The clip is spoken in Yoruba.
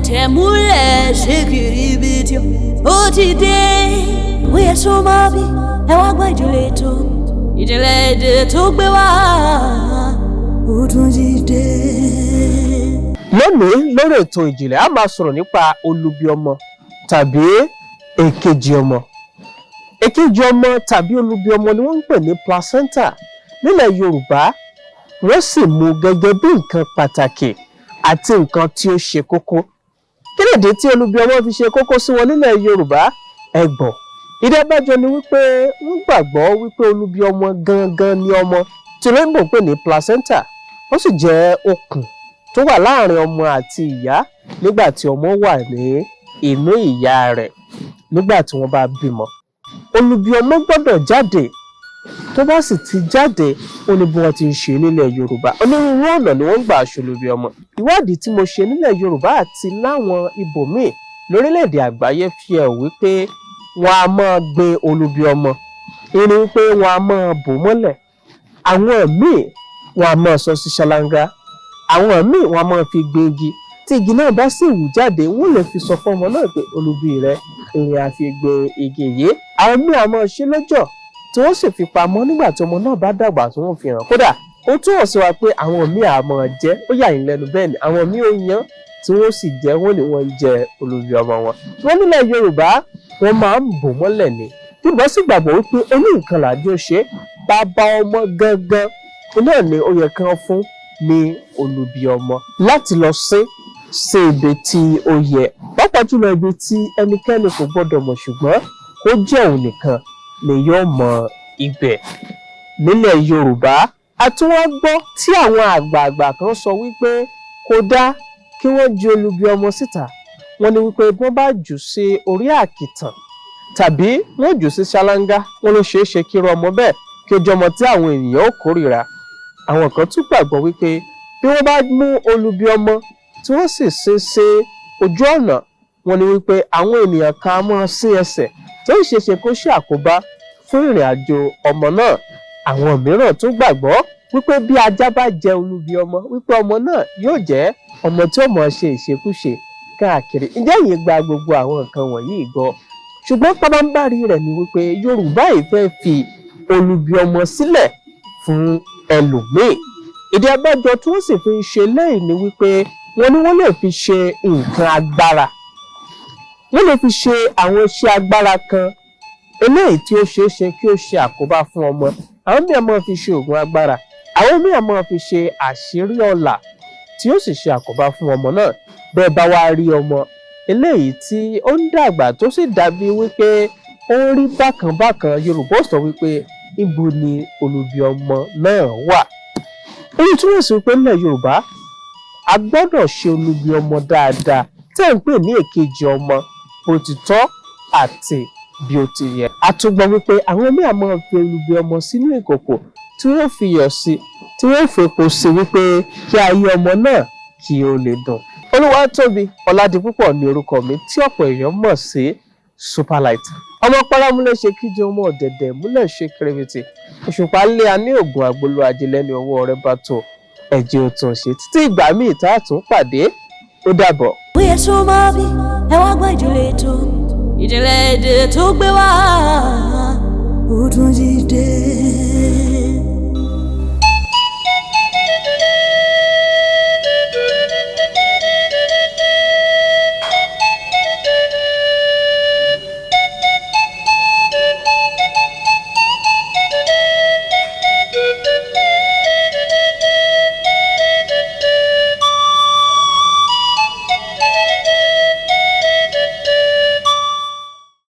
tẹ̀tẹ̀ múlẹ̀ ṣe kiri bìtì ó ti dé bóyá sọ máa bí ẹ wá gbọ́ ìdílé èdè tó gbé wá ó tún ti dé. lónìí lórí ètò ìjìnlẹ̀ a máa sọ̀rọ̀ nípa olubi ọmọ tàbí èkejì ọmọ. èkejì ọmọ tàbí olubi ọmọ ni wọ́n ń pè ní placenta nílẹ̀ Yorùbá. Wọ́n sì mú gẹ́gẹ́ bí nǹkan pàtàkì àti nǹkan tí ó ṣe kókó. Kí nìdí tí olubi ọmọ fi ṣe kókó sí wọn nílẹ̀ Yorùbá? Ẹ gbọ́. Ìdí abájọ ni wípé wọ́n gbàgbọ́ wípé olubi ọmọ gangan ni ọmọ tí olóyìnbó ń pè ní placenta. Ó sì jẹ́ okùn tó wà láàrin ọmọ àti ìyá nígbà tí ọmọ wà ní inú ìyá rẹ̀ nígbà tí wọ́n bá bímọ. Olubi ọmọ gbọ́dọ̀ jáde. Tó bá sì ti jáde ó ní bí wọ́n ti ń ṣe nílẹ̀ Yorùbá. Onírúurú ọ̀nà ni wọ́n ń gbà ṣolubi ọmọ. Ìwádìí tí mo ṣe nílẹ̀ Yorùbá àti láwọn ibòmíì lórílẹ̀‐èdè àgbáyé fi hàn wípé wọ́n á máa gbé olubi ọmọ. Ìní wípé wọ́n á máa bò mọ́lẹ̀. Àwọn míì wọ́n á máa sọ sí ṣáláńgá. Àwọn míì wọ́n á máa fi gbé igi. Tí igi náà bá sì wù jáde wọ́n lè fi sọ fún ọmọ náà pé olubi rẹ̀ ìrìn àfi gbé igi yìí. Àwọn míì á máa ṣe lọ́jọ́ tí wọ́n sì fi pamọ́ nígbà tí ọmọ náà bá dàgbà tí wọ́n fi hàn. Kódà ó túmọ̀ sí wa pé àwọn míì á máa jẹ, ó yà yín lẹ́nu bẹ́ẹ̀ ni àwọn míì ó yan tí wọ́n sì jẹ wọ́n ní wọ́n ń jẹ olubi ọmọ wọn. Wọ́n nílẹ̀ Yorùbá wọ́n máa ń bò mọ́lẹ̀ ni. Yorùbá sì gbàgbọ́ wípé oní nǹkan làjọ ṣe bàbá ọmọ gangan náà ni ó yẹ kán fún ní olubi ọmọ láti lọ sí ibi tí ó yẹ. Pàápàá jùlọ ibi tí ẹnikẹ́ni kò gbọ́dọ̀ mọ̀ ṣùgbọ́n ó jẹ́ òun nìkan ni yóò mọ ibẹ̀. Nílẹ̀ Yorùbá a tún wá gbọ́ tí àwọn àgbààgbà kan sọ wípé kò dá kí wọ́n ju olubi ọmọ síta. Wọ́n ní wípé bí wọ́n bá jù sí orí àkìtàn tàbí wọ́n jù sí ṣáláńgá wọ́n ló ṣeé ṣe kí irú ọmọ bẹ́ẹ̀ kí ó jẹ́ ọmọ tí àwọn ènìyàn ó kórìíra. Àwọn kan tún gbàgbọ́ wípé bí wọ́n bá mú olubi ọmọ tí wọ́n sì sí ojú ọ̀nà wọ́n ní wípé àwọn ènìyàn kan á máa sí ẹsẹ̀ tó ń ṣeéṣe kó ṣe àkóbá fún ìrìn àjò ọmọ náà. Àwọn mìíràn tún gbàgbọ́ wípé bí ajá bá jẹ olubi ọmọ wípé ọmọ náà yóò jẹ́ ọmọ tí ó mọ̀ ṣe ìṣekúṣe káàkiri. Ǹjẹ́ yìí gba gbogbo àwọn nǹkan wọ̀nyí gbọ́? Ṣùgbọ́n pàbámbarì rẹ̀ ni wípé Yorùbá yìí fẹ́ fi olubi ọmọ sílẹ̀ fún ẹlòmíì. Ìdí abájọ tí wọ́n sì fi ń ṣe lẹ́yìn ni wípé wọ́n ní wọ́n lè fi ṣe nǹkan agbára. Wọ́n lè fi ṣe àwọn iṣẹ́ agbára kan eléyìí tí ó ṣeé ṣe kí ó ṣe àkóbá fún ọmọ. Àwọn míì máa fi ṣe oògùn agbára. Àwọn míì máa fi ṣe àṣírí ọ̀la tí ó sì ṣe àkóbá fún ọmọ náà. Bẹ́ẹ̀ bá wá rí ọmọ eléyìí tí ó ń dàgbà tó sì dàbí wípé ó ń rí bákan bákan, Yorùbá sọ wípé níbo ni olubi ọmọ náà wà. Èyí túmọ̀ sí wípé nílẹ̀ Yorùbá a gbọ́dọ̀ ṣe olubi ọmọ dáadáa tí à ń pè ní èkejì ọmọ bó ti tọ́ àti bí ó ti yẹ. A tún gbọ́ wípé àwọn míì á máa fi olubi ọmọ sínú ìkòkò tí wọ́n fi iyọ̀ sí tí wọ́n fi epo sí wípé kí ayé ọmọ náà kí ó lè dùn. Olúwatóbi Ọládipúpọ̀ ní orúkọ mi tí ọ̀pọ̀ èèyàn mọ̀ sí Superlight. Ọmọ paramúlẹ̀ ṣe kíjẹ ọmọ ọ̀dẹ̀dẹ̀ múlẹ̀ ṣe kérébìtì. Òṣùpá lé a ní ògùn àgbolo àjẹlẹ́ ní ọwọ́ rẹ̀ bá tó ẹ̀jẹ̀ ò tún ṣe títí ìgbà míì tá a tún pàdé. Ó dàbọ̀. Bóyá sọ máa bí ẹ wá gbọ́ ìdílé èdè tó gbé wá ó tún ti